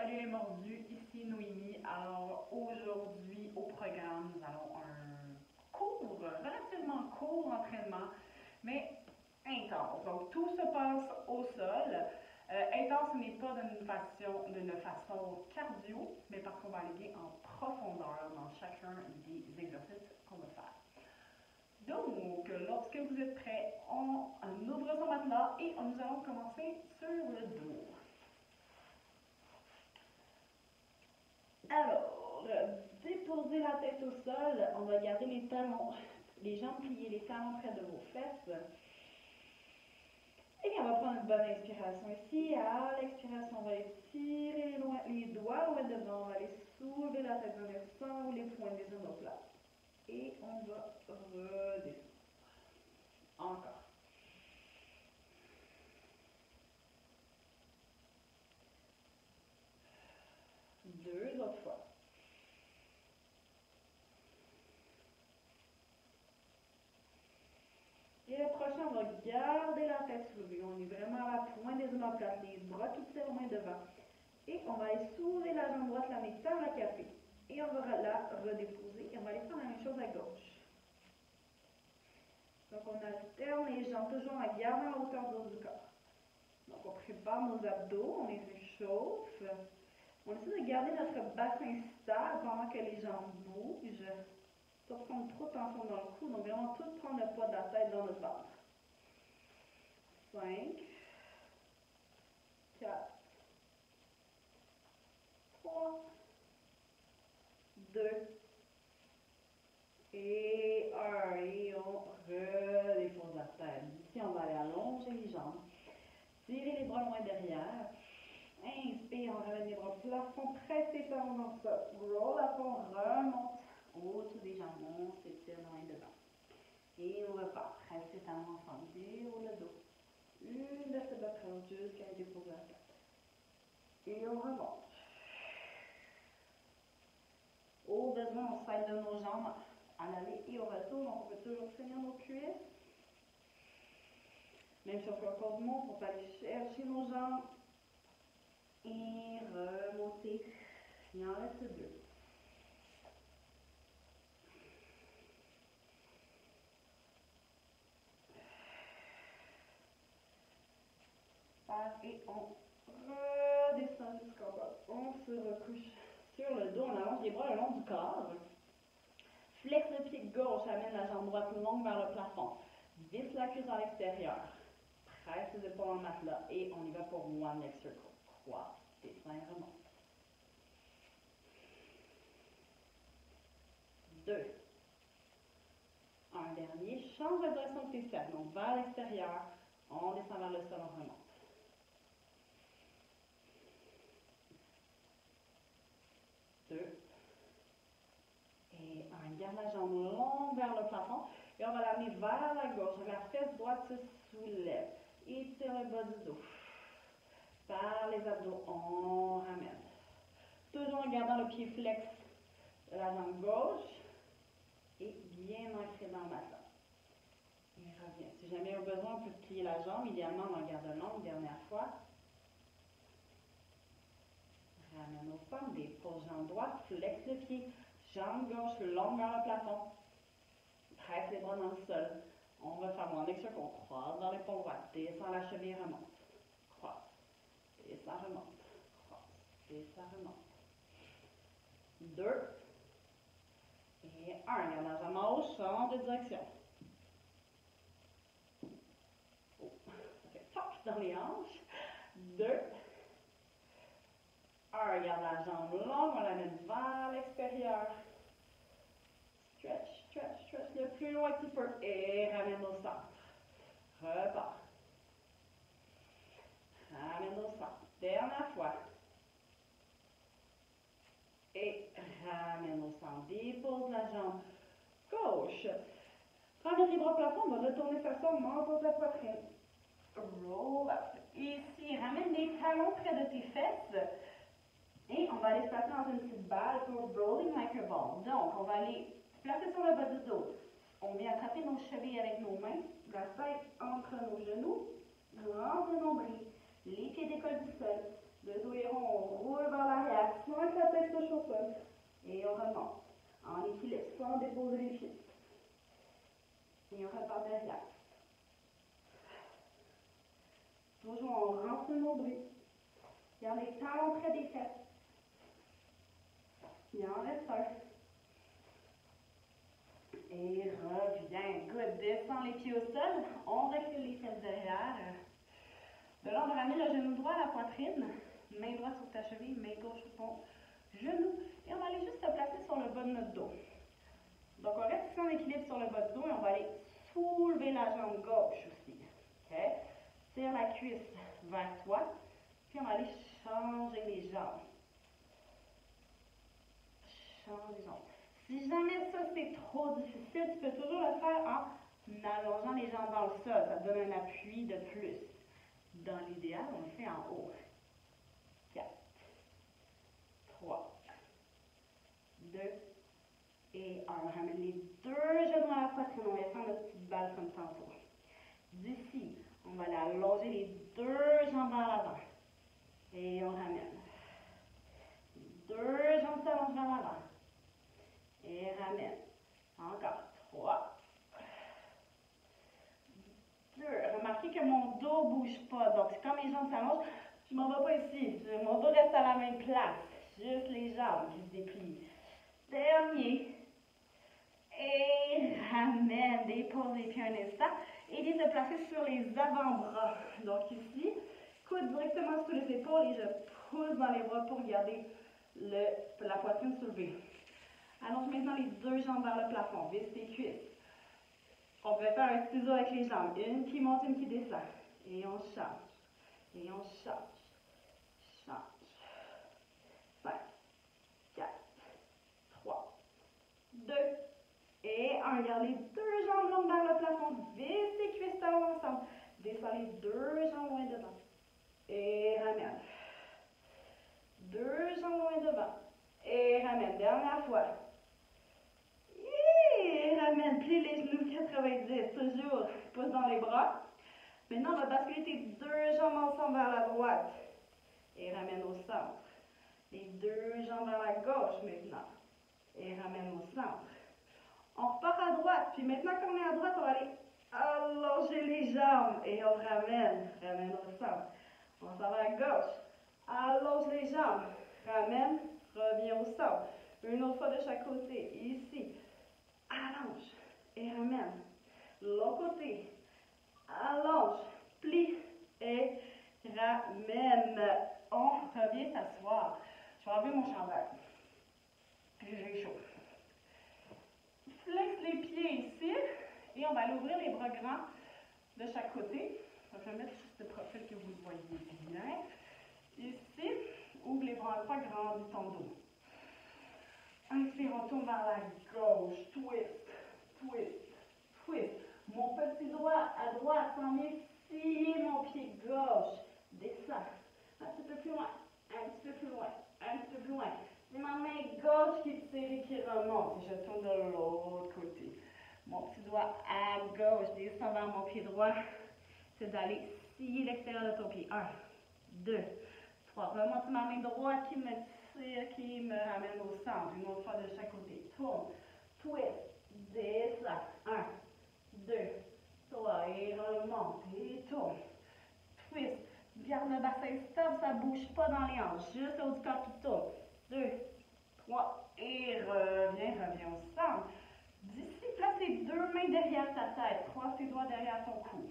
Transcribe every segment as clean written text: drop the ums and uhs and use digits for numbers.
Salut les mordus, ici Noémie. Alors aujourd'hui au programme, nous allons relativement court entraînement, mais intense. Donc tout se passe au sol. Intense n'est pas d'une façon cardio, mais parce qu'on va aller bien en profondeur dans chacun des exercices qu'on va faire. Donc, lorsque vous êtes prêts, on ouvre son matelas et nous allons commencer sur le dos. Alors, déposez la tête au sol, on va garder les talons, les jambes pliées, les talons près de vos fesses. Et on va prendre une bonne inspiration ici. À l'expiration, on va étirer les doigts loin devant, on va aller soulever la tête vers le centre ou les poings des omoplates. Et on va redescendre. Encore. Deux autres fois. Et le prochain, on va garder la tête soulevée. On est vraiment à la pointe des omoplates, les bras tout serrés loin devant. Et on va aller soulever la jambe droite, la mettre dans la café. Et on va la redéposer. Et on va aller faire la même chose à gauche. Donc on alterne les jambes, toujours en gardant la hauteur du haut du corps. Donc on prépare nos abdos, on les échauffe. On essaie de garder notre bassin stable pendant que les jambes bougent. Pas prendre trop de tension dans le cou, donc vraiment tout prendre le poids de la tête dans notre ventre. 5, 4, 3, 2, et 1. Et on redépose la tête. Ici, on va aller allonger les jambes. Tirez les bras loin derrière. Inspire, on ramène les bras au plafond, presse les talons dans le sol. Roll à fond, remonte au-dessus des jambes, on s'étire loin devant. Et on repart, presse les talons ensemble, déroule le dos. Une vertèbre après l'autre jusqu'à déposer la tête. Et on remonte. Au besoin, on s'aide de nos jambes à l'aller et au retour, donc on peut toujours tenir nos cuisses. Même si on fait encore du monde, on peut aller chercher nos jambes et remonter. Il en reste deux. Et on redescend jusqu'en bas. On se recouche sur le dos, on allonge les bras le long du corps. Flexe le pied gauche, amène la jambe droite longue vers le plafond. Visse la cuisse à l'extérieur. Presse les épaules en matelas et on y va pour one leg circle. Croise, descend et remonte. 2. Un dernier, change la direction de tes cercles. Donc vers l'extérieur, on descend vers le sol, on remonte. 2. Et un, garde la jambe longue vers le plafond. Et on va l'amener vers la gauche. La fesse droite se soulève. Étire le bas du dos. Par les abdos, on ramène. Toujours en gardant le pied flex de la jambe gauche. Et bien ancré dans le matelas. Et revient. Si jamais il y a besoin, on peut plier la jambe. Idéalement, on en garde longue, dernière fois. Ramène aux femmes, dépose jambe droite, flex le pied. Jambe gauche longue vers le plafond. Presse les bras dans le sol. On va faire one leg circle. On croise dans l'épaule droite. Descend la cheville, remonte. Croise. Descend, remonte. Croise. Descend, remonte. 2. Et 1. Garde la jambe en haut, change de direction. Oh, ça fait toc dans les hanches. 2. 1. Garde la jambe longue, on la met vers l'extérieur. Stretch, stretch, stretch le plus loin que tu peux. Et ramène au centre. Repars. Ramène au centre. Dernière fois. Et ramène au centre. Dépose la jambe gauche. Ramène les bras au plafond. On va retourner faire ça. Menton de la poitrine. Roll up. Ici, ramène les talons près de tes fesses. Et on va aller se placer dans une petite balle pour rolling like a ball. Donc, on va aller placer sur le bas du dos. On vient attraper nos chevilles avec nos mains, la tête entre nos genoux, grand le nombril, les pieds décollent du sol, le dos est rond, on roule vers la Et on repart derrière. Toujours on rentre le nombril. Garde les talons près des fesses. Il en reste un. Et reviens. Good. Descends les pieds au sol. On recule les fesses derrière. De là, on va ramener le genou droit à la poitrine. Main droite sur ta cheville, main gauche sur ton genou. Et on va aller juste se placer sur le bas de notre dos. Donc, on reste ici en équilibre sur le bas du dos et on va aller soulever la jambe gauche aussi. OK? Tire la cuisse vers toi. Puis, on va aller changer les jambes. Change les jambes. Si jamais ça, c'est trop difficile, tu peux toujours le faire en allongeant les jambes dans le sol. Ça te donne un appui de plus. Dans l'idéal, on le fait en haut. 4, 3, 2 et 1. On ramène les deux genoux à la poitrine. On va faire notre petite balle comme tantôt. D'ici, on va aller allonger les deux jambes vers l'avant. Et on ramène. Deux jambes s'allongent vers l'avant. Et ramène. Encore. 3, 2. Remarquez que mon dos ne bouge pas. Donc, quand mes jambes s'allongent, je ne m'en vais pas ici. Mon dos reste à la même place. Juste les jambes qui se déplient. Dernier. Et ramène. Dépose les pieds un instant. Et viens te placer sur les avant-bras. Donc ici, coude directement sous les épaules et je pousse dans les bras pour garder la poitrine soulevée. Allonge maintenant les deux jambes vers le plafond. Visse tes cuisses. On peut faire un ciseau avec les jambes. Une qui monte, une qui descend. Et on change. Et on change. Change. 5, 4, 3, 2 et 1. Garde les deux jambes longues vers le plafond. Visse tes cuisses talons ensemble. Descends les deux jambes loin devant. Et ramène. Deux jambes loin devant. Et ramène. Dernière fois. Et ramène. Plie les genoux 90. Toujours. Pousse dans les bras. Maintenant, on va basculer tes deux jambes ensemble vers la droite. Et ramène au centre. Les deux jambes vers la gauche maintenant. Et ramène au centre. On repart à droite. Puis maintenant qu'on est à droite, on va aller allonger les jambes. Et on ramène. Ramène au centre. On s'en va à gauche. Allonge les jambes. Ramène. Reviens au centre. Une autre fois de chaque côté. Ici. Allonge. Et ramène. L'autre côté. Allonge. Plie. Et ramène. On revient s'asseoir. Je vais enlever mon chandail. J'ai chaud. Flex les pieds ici. Et on va aller ouvrir les bras grands de chaque côté. Donc, je vais mettre juste le profil que vous voyez bien. Ici, ouvre les bras un peu, grandis ton dos. Inspire, on tourne vers la gauche. Twist, twist, twist. Mon petit doigt à droite s'en vient scier mon pied gauche. Descends. Un petit peu plus loin, un petit peu plus loin, un petit peu plus loin. C'est ma main gauche qui tire et qui remonte. Et je tourne de l'autre côté. Mon petit doigt à gauche descend vers mon pied droit. C'est d'aller scier l'extérieur de ton pied. 1, 2, 3. Remonte ma main droite qui me tire, qui me ramène au centre. Une autre fois de chaque côté. Tourne, twist, descend. 1, 2, 3. Et remonte. Et tourne. Twist. Garde le bassin stable, ça ne bouge pas dans les hanches. Juste au haut du corps qui tourne. 2, 3. Et reviens au centre. D'ici, place tes deux mains derrière ta tête. Croise tes doigts derrière ton cou.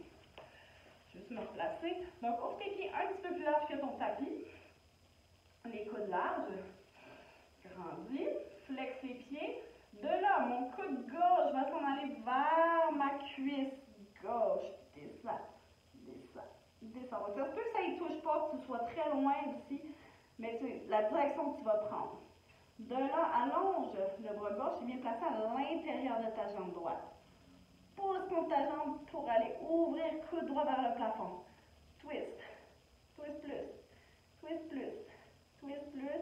Juste me replacer. Donc, ouvre tes pieds un petit peu plus large que ton tapis. Les coudes larges. Grandis. Flex les pieds. De là, mon coude gauche va s'en aller vers ma cuisse gauche. Descends. Descends. Descends. Donc, ça se peut que ça ne touche pas, que tu sois très loin d'ici, mais c'est la direction que tu vas prendre. De là, allonge le bras gauche et viens placer à l'intérieur de ta jambe droite. Pousse contre ta jambe pour aller ouvrir coude droit vers le plafond. Twist. Twist plus. Twist plus. Twist plus.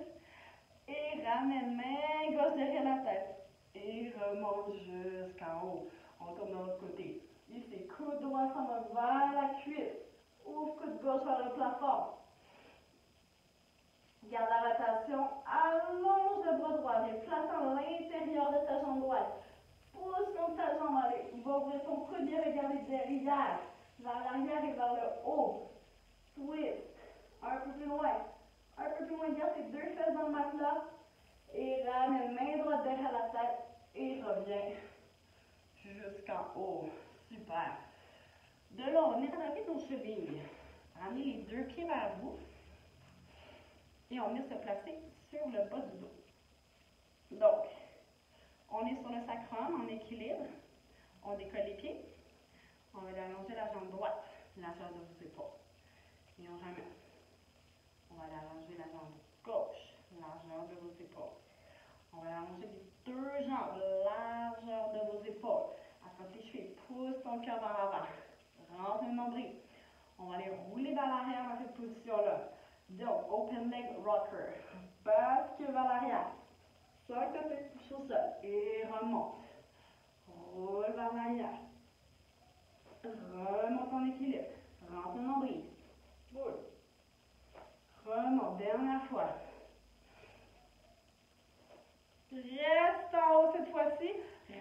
Et ramène main gauche derrière la tête. Et remonte jusqu'en haut. On tourne de l'autre côté. Ici, coude droit s'en va vers la cuisse. Ouvre coude gauche vers le plafond. Garde la rotation. Allonge le bras droit. Viens placer à l'intérieur de ta jambe droite. pousse comme ta jambe, allez. Il va ouvrir ton coude et regarder derrière, vers l'arrière et vers le haut. Twist. Un peu plus loin. Un peu plus loin. Garde tes deux fesses dans le matelas. Et ramène main droite derrière la tête. Et reviens jusqu'en haut. Super. De là, on est attrapé nos chevilles. Ramenez les deux pieds vers vous. Et on vient se placer sur le bas du dos. Donc, on est sur le sacrum en équilibre. On décolle les pieds. On va allonger la jambe droite, largeur de vos épaules. Et on ramène. On va allonger la jambe gauche, largeur de vos épaules. On va allonger les deux jambes, largeur de vos épaules. Attrape les chevilles, pousse ton cœur vers l'avant. Rentre le nombril. On va aller rouler vers l'arrière dans cette position-là. Donc, open leg rocker. Bascule vers l'arrière. Sors ta tête touche au sol et remonte. Roule vers l'arrière. Remonte en équilibre. Rentre le nombril. Boule. Remonte. Dernière fois. Reste en haut cette fois-ci.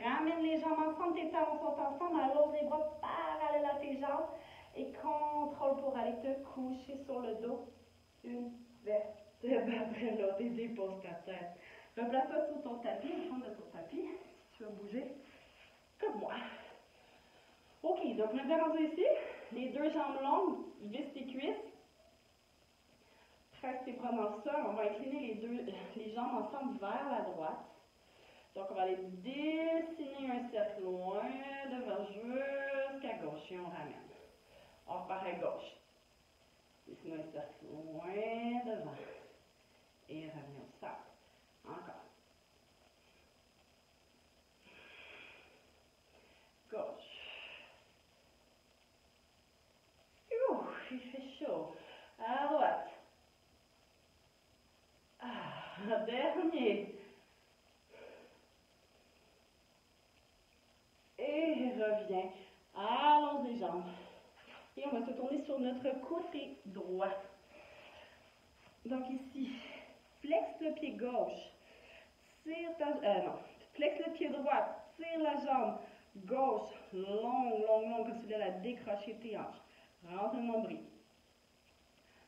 Ramène les jambes ensemble. Tes talons sont ensemble. Allonge les bras parallèles à tes jambes. Et contrôle pour aller te coucher sur le dos. Une vertèbre après l'autre. Et dépose ta tête. Replace-toi sur ton tapis, au fond de ton tapis. Si tu veux bouger, comme moi. Ok, donc on est rendu ici. Les deux jambes longues, visse tes cuisses. Presse tes bras dans le sol. On va incliner les jambes ensemble vers la droite. Donc on va aller dessiner un cercle loin devant jusqu'à gauche et on ramène. On repart à gauche. Dessiner un cercle loin devant. Et revenez au centre. Encore. Gauche. Il fait chaud. À droite. Dernier. Et reviens. Allonge les jambes. Et on va se tourner sur notre côté droit. Donc ici, flexe le pied gauche. Tire ta... non. Flexe le pied droit. Tire la jambe gauche. Longue, comme si tu la décrocher tes hanches. Rentre le nombril.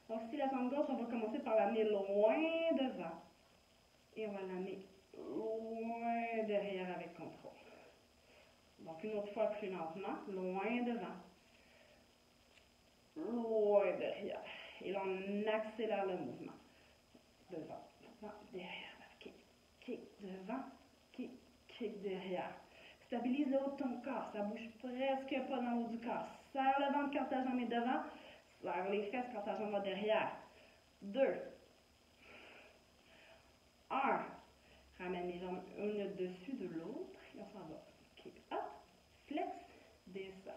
Donc ici, la jambe gauche, on va commencer par l'amener loin devant. Et on va l'amener loin derrière avec contrôle. Donc une autre fois plus lentement. Loin devant. Loin derrière. Et là, on accélère le mouvement. Devant, derrière. Kick, devant, kick, derrière. Stabilise le haut de ton corps. Ça bouge presque pas dans le haut du corps. Serre le ventre quand ta jambe est devant. Serre les fesses quand ta jambe va derrière. 2. 1. Ramène les jambes une au-dessus de l'autre. Et on s'en va. Kick up, flex, descend.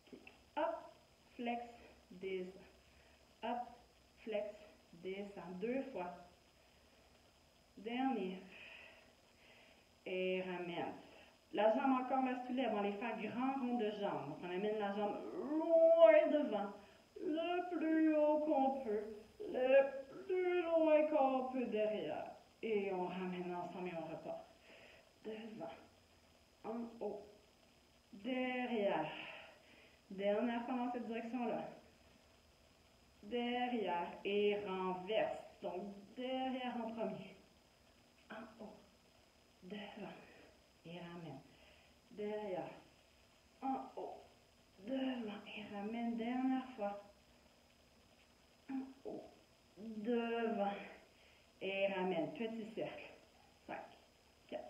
Kick up, flex, descend. Up, flex, descend. 2 fois. Dernier. Et ramène. La jambe encore la soulève. On va les faire grand rond de jambes. Donc on amène la jambe loin devant. Le plus haut qu'on peut. Le plus loin qu'on peut derrière. Et on ramène ensemble et on repart. Devant. En haut. Derrière. Dernière fois dans cette direction-là. Derrière. Et renverse. Donc derrière en premier. En haut. Devant. Et ramène. Derrière. En haut. Devant. Et ramène. Dernière fois. En haut. Devant. Et ramène. Petit cercle. 5, 4,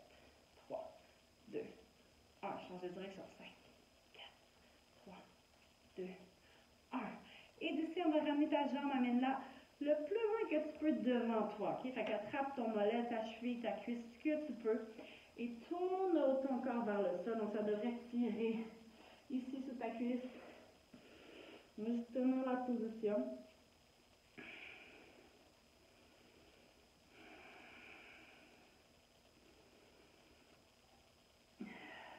3, 2, 1. Change de direction. 5, 4, 3, 2, 1. Et d'ici, on va ramener ta jambe. Amène-la le plus loin que tu peux devant toi. Okay? Fait qu'attrape ton mollet, ta cheville, ta cuisse, ce que tu peux. Et tourne le haut de ton corps vers le sol. Donc, ça devrait tirer ici sur ta cuisse. Juste tenir la position.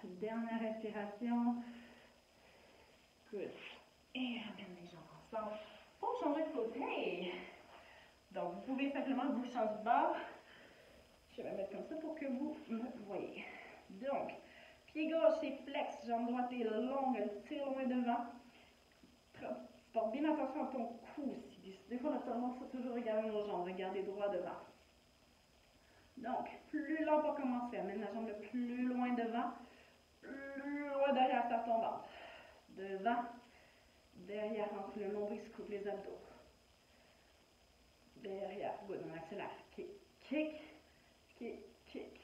Dernière respiration. Good. Et ramène les jambes ensemble. Pour changer de côté. Donc, vous pouvez simplement vous changer de bord. Je vais mettre comme ça pour que vous me voyez. Donc, Pied gauche, c'est flex. Jambe droite est longue, elle tire loin devant. Porte bien attention à ton cou aussi. Des fois, on a tendance à toujours regarder nos jambes. Regardez droit devant. Donc, plus lent pour commencer. Amène la jambe le plus loin devant. Plus loin derrière, serre ton ventre. Devant. Derrière, entre le nombril, coupe les abdos. Derrière. Good, on accélère. Kick, kick, kick, kick,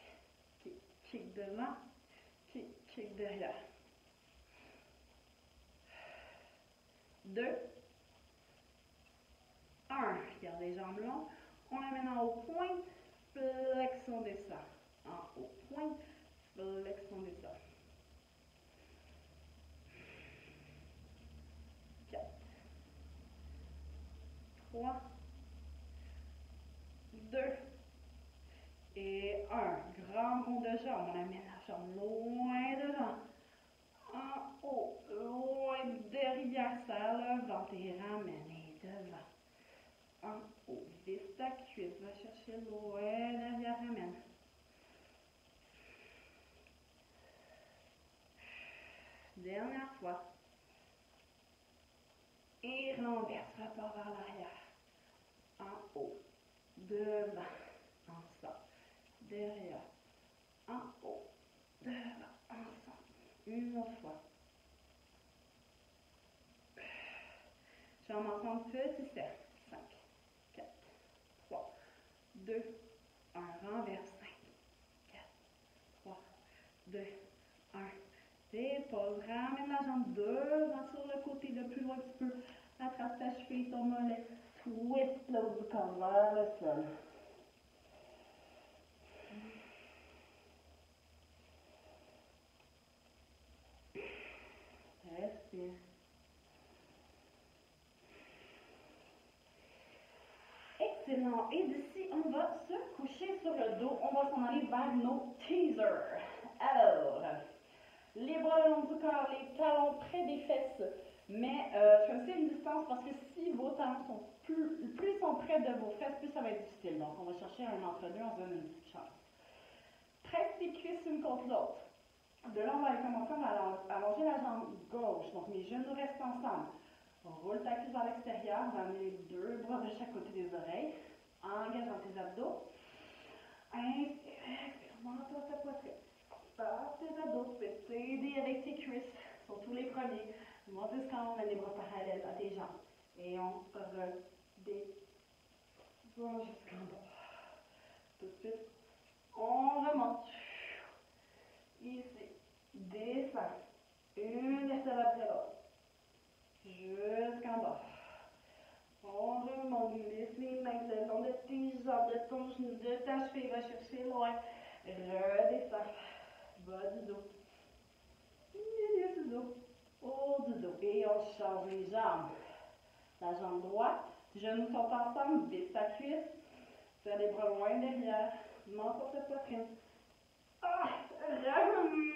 kick, kick devant. Kick, kick derrière. 2. 1. Garde les jambes longues. On amène en haut, pointe, flexion, descend. En haut, pointe, flexion, descend. 4. 3. 2. Et 1. Grand rond de jambe. On amène la jambe loin devant. En haut, loin derrière, serre le ventre et ramène et devant. En haut, visse ta cuisse, va chercher loin derrière, ramène. Dernière fois. Et renverse, repart vers l'arrière. En haut, devant, en sort, derrière, en haut, devant, en sort. Une autre fois. Jambes ensemble, petit cercle. 5, 4, 3, 2, 1. Renverse. 5, 4, 3, 2, 1. Dépose. Ramène la jambe devant sur le côté le plus loin que tu peux. Attrape ta cheville, ton mollet. Twist l'autre du corps vers le sol. Respire. Excellent. Et d'ici, on va se coucher sur le dos. On va s'en aller vers nos teasers. Alors, les bras le long du corps, les talons près des fesses. Mais je fais aussi une distance parce que si vos talons sont plus ils sont près de vos fesses, plus ça va être difficile. Donc, on va chercher un entre-deux, on se donne une petite chance. Presse tes cuisses une contre l'autre. De là, on va commencer à allonger la jambe gauche. Donc, mes genoux restent ensemble. Roule ta cuisse vers l'extérieur. On va amener les deux bras de chaque côté des oreilles. Engage dans tes abdos. Inspire, expire, monte ta poitrine. Passe tes abdos. Tu peux t'aider avec tes cuisses, surtout les premiers. Monte jusqu'en haut, mets les bras parallèles à tes jambes. Et on redescend jusqu'en bas. Tout de suite, on remonte. Ici, descend. Une aisselle après l'autre. Jusqu'en bas. On remonte, glisse les mains le long de tes jambes, de ton genou, de ta cheville, va chercher loin. Redescend. Bas du dos. Milieu du dos. Haut du dos. Et on change les jambes. La jambe droite, les genoux sont ensemble, visse ta cuisse. Serre les bras loin derrière. Monte sur ta poitrine.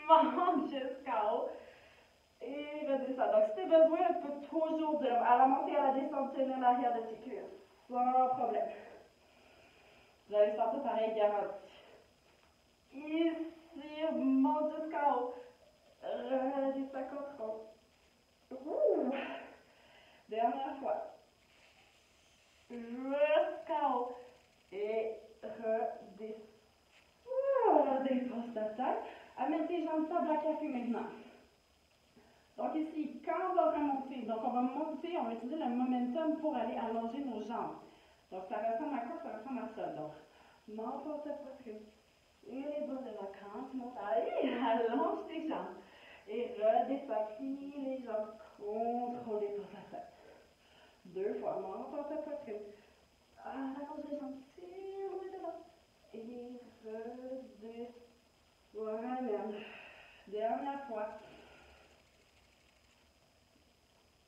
Remonte jusqu'en haut. Et redescend. Donc, si tu as besoin, tu peux toujours à la montée, à la descente, tenir l'arrière de tes cuisses. Sans problème. Vous allez sentir pareil, garanti. Ici, monte jusqu'en haut. Redescend, contrôle. Dernière fois. Jusqu'en haut. Et redescend. Dépose ta tête. Amène tes jambes table à café maintenant. Donc ici, quand on va remonter, donc on va monter, on va utiliser le momentum pour aller allonger nos jambes. Donc ça ressemble à quoi? Ça ressemble à ça. Donc, monte sur ta poitrine. Et les bras de la quand tu montes, allonge tes jambes. Et redescends, plie les jambes, contrôlez pour ta tête. 2 fois, monte sur ta poitrine. Allonge les jambes, tire les devant. Et redescends. Voilà. Dernière fois.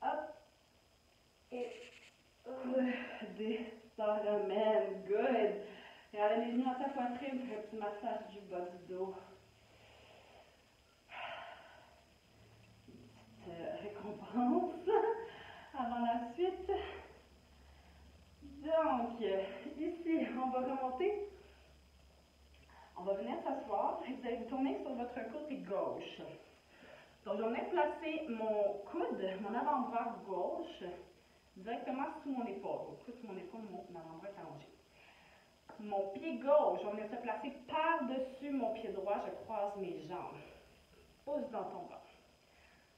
Hop. Et redescends, ramène. Good. Et allez les genoux dans ta poitrine, fais un petit massage du bas du dos. Une petite récompense avant la suite. Donc, ici, on va remonter. On va venir s'asseoir et vous allez vous tourner sur votre côté gauche. Donc, je vais venir placer mon coude, mon avant-bras gauche, directement sous mon épaule. Mon coude sous mon épaule, mon avant-bras est allongé. Mon pied gauche, je vais venir se placer par-dessus mon pied droit. Je croise mes jambes. Pousse dans ton bras.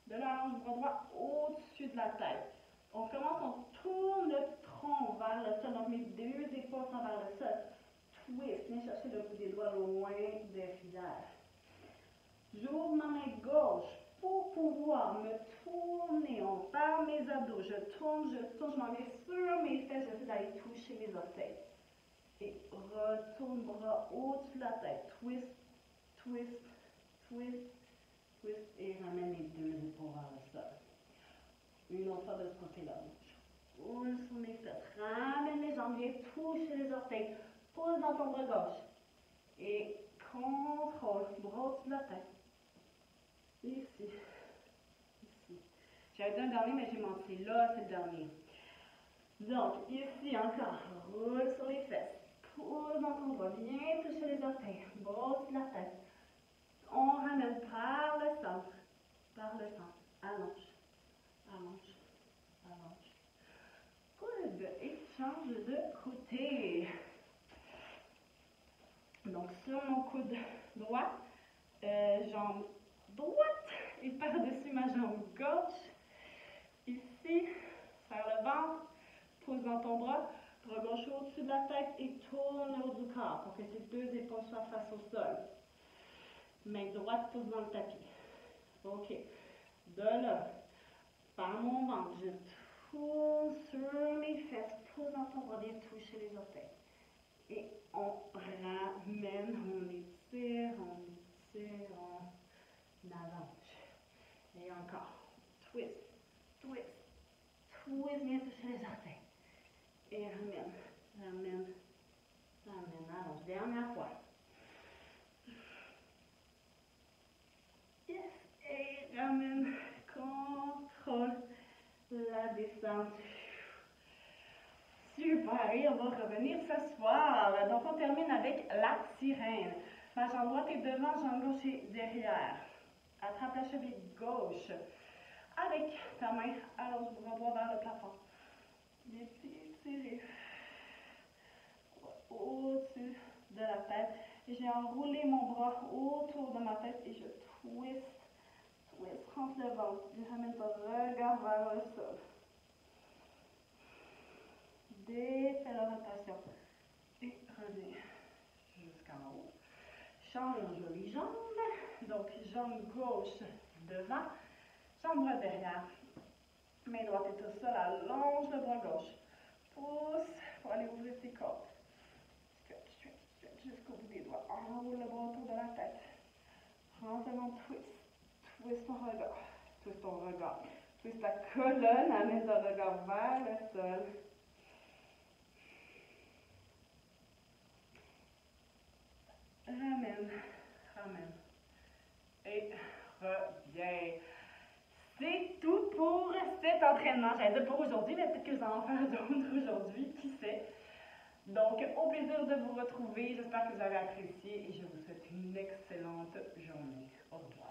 De là, allonge le bras droit au-dessus de la tête. On commence, on tourne le tronc vers le sol. Donc, mes deux épaules sont vers le sol. Twist, viens chercher le bout des doigts loin derrière. J'ouvre ma main gauche pour pouvoir me tourner. On ferme mes abdos. Je tourne, je m'en vais sur mes fesses. J'essaie d'aller toucher mes orteils. Et retourne bras au-dessus de la tête. Twist, twist, twist, twist. Et ramène les deux épaules vers le sol. Une autre fois de ce côté-là. Je roule sur mes fesses. Ramène les jambes. Viens toucher les orteils. Pousse dans ton bras gauche. Et contrôle. Bras au-dessus de la tête. Ici. Ici. J'avais dit un dernier, mais j'ai menti. Là, c'est le dernier. Donc, ici encore. Roule sur les fesses. Pousse dans ton bras. Viens toucher les orteils. Bras au-dessus de la tête. On ramène par le centre. Par le centre. Allonge. Allonge. Allonge. Good. Et change de côté. Donc, sur mon coude droit, jambe droite et par-dessus ma jambe gauche. Ici, serre le ventre, pousse dans ton bras gauche au-dessus de la tête et tourne le haut du corps pour que tes deux épaules soient face au sol. Main droite pousse dans le tapis. OK. De là, par mon ventre, je tourne sur mes fesses, pousse dans ton bras, viens toucher les orteils. Et on ramène, on étire, on allonge. Et encore. Twist, twist, twist, viens toucher les orteils. Et ramène, ramène, ramène, allonge. Dernière fois. Yes, et ramène, contrôle la descente. Super, et on va revenir s'asseoir. Donc, on termine avec la sirène. Ma jambe droite est devant, jambe gauche est derrière. Attrape la cheville gauche. Avec ta main, allonge le bras droit vers le plafond. Les pieds tirés. Au-dessus de la tête. Et j'ai enroulé mon bras autour de ma tête et je twist, twist, rentre le ventre. Je ramène ton regard vers le sol. Défais la rotation. Et reviens jusqu'en haut. Change les jambes. Donc, jambe gauche devant, jambe droite derrière. Main droite est au sol, allonge le bras gauche. Pousse pour aller ouvrir tes côtes. Stretch, stretch, stretch jusqu'au bout des doigts. Enroule le bras autour de la tête. Prends seulement twist. Twist ton regard. Twist ton regard. Twist ta colonne, amène ton regard vers le sol. Ramène, ramène. Et reviens. C'est tout pour cet entraînement. J'allais dire pour aujourd'hui, mais peut-être que vous en faire d'autres aujourd'hui, qui sait. Donc, au plaisir de vous retrouver. J'espère que vous avez apprécié et je vous souhaite une excellente journée. Au revoir.